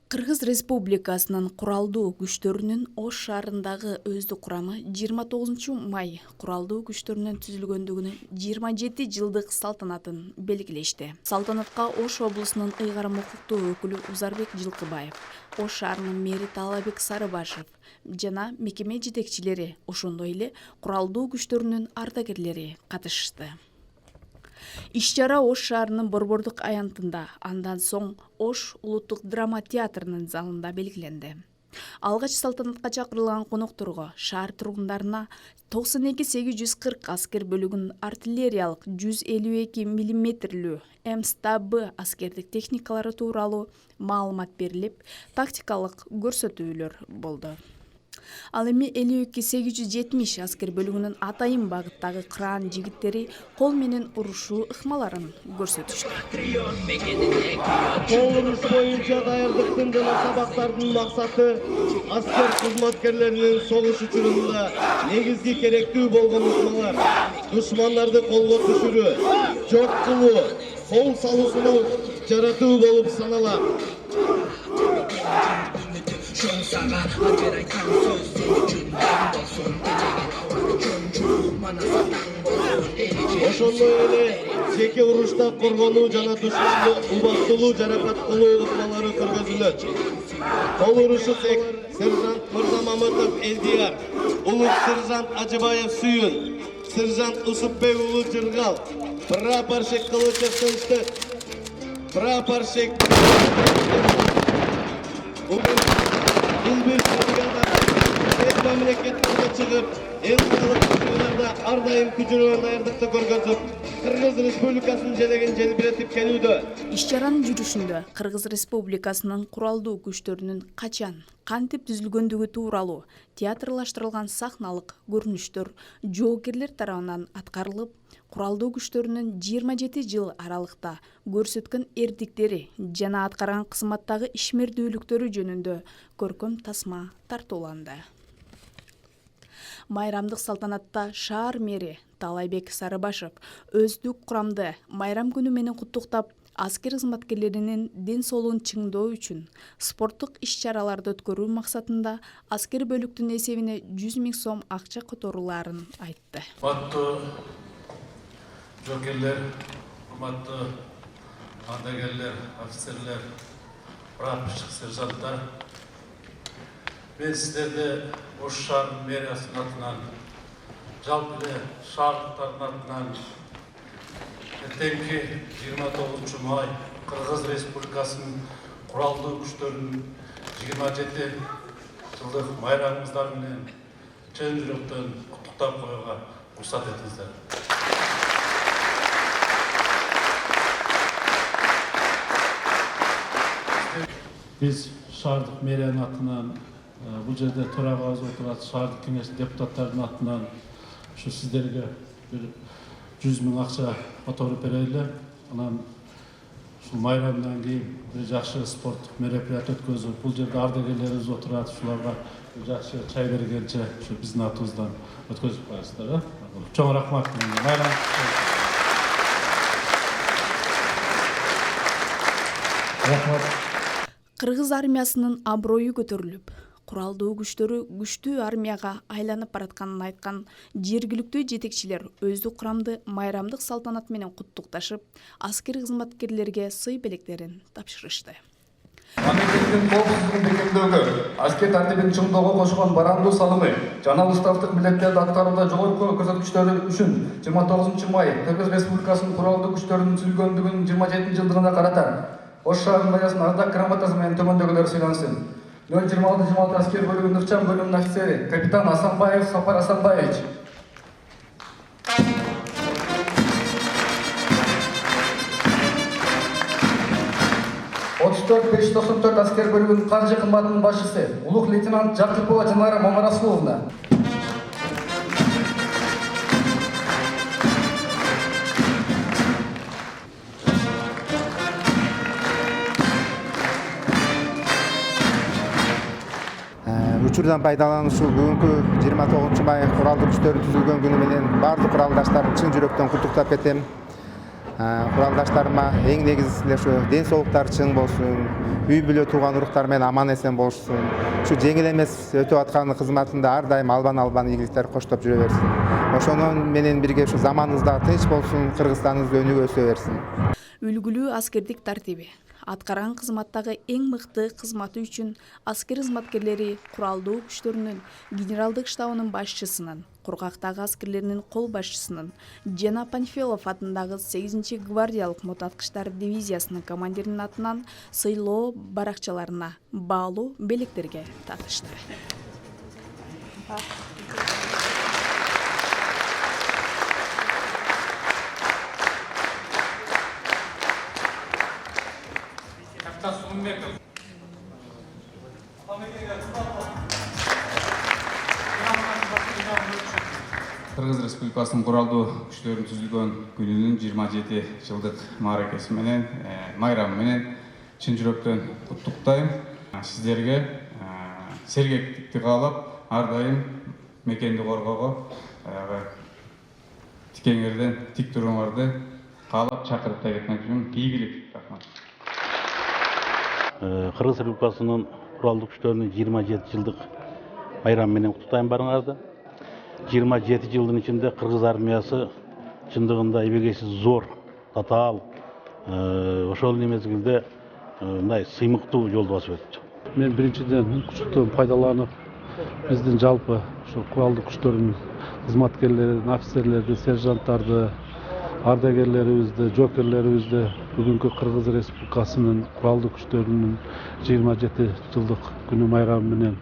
Кыргыз Республикасынын куралдуу күчтөрүнүн Ош шаарындагы өздүк курамы 29 май куралдуу күчтөрүнүн түзүлгөндүгүнүн 27 жылдык салтанатын белгилешти. Салтанатка Ош облусунун ыйгарым укуктуу өкүлү Узарбек Жылкыбаев, Ош шаарынын мэри Таалайбек Сарыбашев жана мекеме жетекчилери, ошондой эле куралдуу күчтөрүнүн ардагерлери катышты. Иш-чара Ош шаарынын Борбордук аянтында, андан соң Ош улуттук драма театрынын залында белгиленди. Алгач салтанатка чакырылган конокторго шаар тургундарына 92-840 аскер бөлүгүнүн артиллериялык 152 мм МСТБ аскердик техникалары тууралуу маалымат берилип, тактикалык көрсөтүүлөр болду. Ал эми 52-870 аскер бөлүгүнүн атайын багыттагы кыран жигиттери кол менен урушуу ыкмаларын көрсөтүштү. Кол уруш боюнча даярдыктын жана сабактардын максаты аскер кызматкерлеринин согуш учурунда негизги керектүү болгон ыкмалар, душмандарды колго түшүрүү, жок кылуу, кол салуусуну жаратуу болуп саналат. Ошондой эле жеке урушта коргонуу жана душманды убактылуу жаракат кылуу ыкмалары көргөзүлөт. Кол урушучу сержант Мырзамамытов Элдияр, улук сержант Ажыбаев Сүйүн, сержант Усупбек уулу Жыргал, прапорщик Кылычев Тынчтык, прапорщик мамлекеттерге чыгып, эл калыктарда ар дайым күчүргөн даярдыкты көргөзүп, Кыргыз Республикасынын желегин желбиретип келүүдө. Иш-чаранын жүрүшүндө Кыргыз Республикасынын куралдуу күчтөрүнүн качан, кантип түзүлгөндүгү тууралуу театрлаштырылган сахналык көрүнүштөр жоокерлер тарабынан аткарылып, куралдуу күчтөрүнүн 27 жыл аралыкта көрсөткөн эрдиктери жана аткарган кызматтагы ишмердүүлүктөрү жөнүндө көркөм тасма тартууланды. Майрамдык салтанатта шаар мэри Таалайбек Сарыбашев өздүк курамды майрам күнү менен куттуктап, аскер кызматкерлеринин ден соолугун чыңдоо үчүн спорттук иш-чараларды өткөрүү максатында аскер бөлүктүн эсебине 100 000 сом акча которулаарын айтты. Урматтуу жоокерлер, урматтуу ардагерлер, офицерлер, прапорщик, сержанттар, мен сиздерди Ош шаарынын мэриясынын атынан, жалпы эле шаардыктардын атынан эртеңки 29 май Кыргыз Республикасынын куралдуу күчтөрүнүн 27 жылдык майрамыңыздар менен чын жүрөктөн куттуктап коюуга уруксат этиңиздер. Биз шаардык мэриянын атынан, бул жерде төрагабыз отурат, шаардык кеңештин депутаттарынын атынан ушу сиздерге бир 100 000 акча которуп берели. Анан ушул майрамдан кийин бир жакшы спорттук мероприятие өткөзүп, бул жерде ардагерлерибиз отурат, ушуларга жакшы чай бергенче ушу биздин атыбыздан өткөзүп коесуздар. Чоң рахмат. Майрам. Рахмат. Кыргыз армиясынын аброю көтөрүлүп, куралдуу күчтөрү күчтүү армияга айланып баратканын айткан жергиликтүү жетекчилер өздүк курамды майрамдык салтанат менен куттукташып, аскер кызматкерлерге сый белектерин тапшырышты. Мамлекеттин коопсуздугун бекемдөөгө, аскер тартибин чыңдоого кошкон барандуу салымы жана уставдык милдеттерди аткарууда жогорку көрсөткүчтөрү үчүн 29 май Кыргыз Республикасынын куралдуу күчтөрүнүн түзүлгөндүгүнүн 27 жылдыгына карата Ош шаарынын мэриясынын ардак грамотасы менен төмөндөгүлөр сыйлансын. 026 аскер бөлүгүнүн ыкчам бөлүмүнүн офицери капитан Асанбаев Сапар Асанбаевич. 34-594 аскер бөлүгүнүн каржы кызматынын башчысы улук лейтенант Жакыпова Жанара Мамарасуловна. учурдан пайдалануучу бүгүнкү 29 май куралдуу күчтөрү түзүлгөн күнү менен баардык куралдаштарын чын жүрөктөн куттуктап кетем. куралдаштарыма эң негизгиси эле ушу ден соолуктары чың болсун, үй бүлө тууган уруктар менен аман эсен болушсун. Ушу жеңил эмес өтүп аткан кызматында ар дайым албан ийгиликтер коштоп жүрө берсин. Ошону менен бирге ушу заманыбыз дагы тынч болсун, Кыргызстаныбыз өнүгө өсө берсин. Үлгүлүү аскердик тартиби аткарган кызматтагы эң мыкты кызматы үчүн аскер кызматкерлери куралдуу күчтөрүнүн генералдык штабынын башчысынын, кургактагы аскерлеринин кол башчысынын жана Панфилов атындагы 8-гвардиялык мотоаткычтар дивизиясынын командиринин атынан сыйлоо баракчаларына баалуу белектерге татышты. Кыргыз Республикасынын куралдуу күчтөрүнүн түзүлгөн күнүнүн 27 жылдык мааракеси менен, майрамы менен чын жүрөктөн куттуктайм. Сиздерге сергектикти каалап, ар дайым мекенди коргоого тикеңерден тик туруңарды каалап чакырып да кетмекчимин. Ийгилик. Рахмат. Кыргыз Республикасынын куралдуу күчтөрүнүн 27 жылдык майрамы менен куттуктайм барыңарды. 27 жылдын ичинде Кыргыз армиясы чындыгында эбегейсиз зор, татаал, ошол эле мезгилде мындай сыймыктуу жолду басып өттү. Мен биринчиден күчтөн пайдаланып, биздин жалпы ошо куралдуу күчтөрдүн кызматкерлерин, офицерлерди, сержанттарды, ардагерлерибизди, жоокерлерибизди бүгүнкү Кыргыз Республикасынын куралдуу күчтөрүнүн 27 жылдык күнү майрамы менен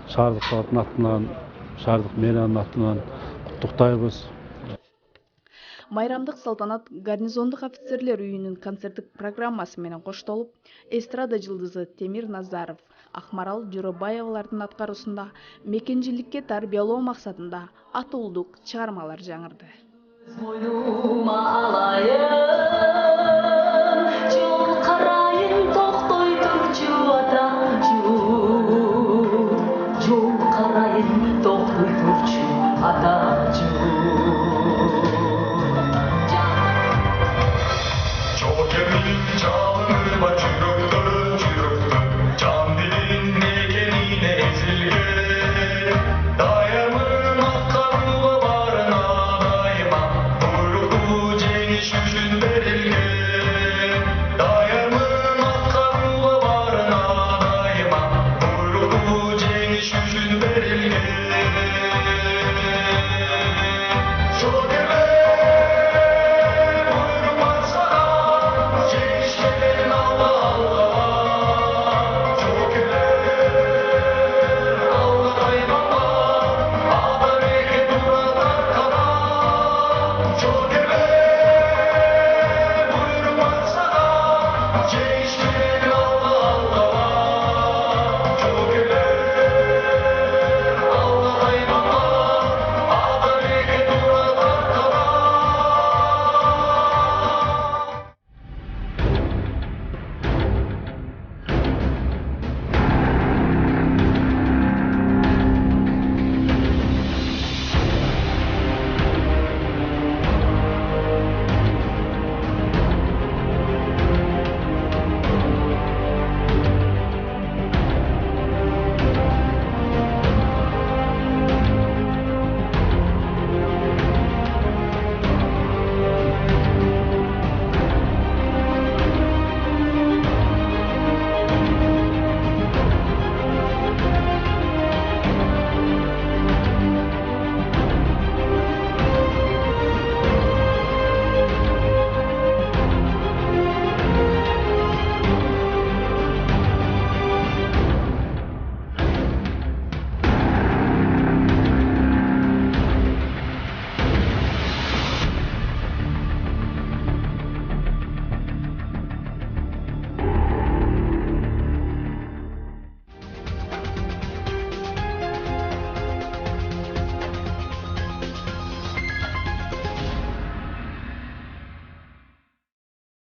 шаардык талаптын атынан, шаардык мэриянын атынан куттуктайбыз. Майрамдык салтанат гарнизондук офицерлер үйүнүн концерттик программасы менен коштолуп, эстрада жылдызы Темир Назаров, Акмарал Жорабаевалардын аткаруусунда мекенчиликке тарбиялоо максатында атуулдук чыгармалар жаңырды. Ата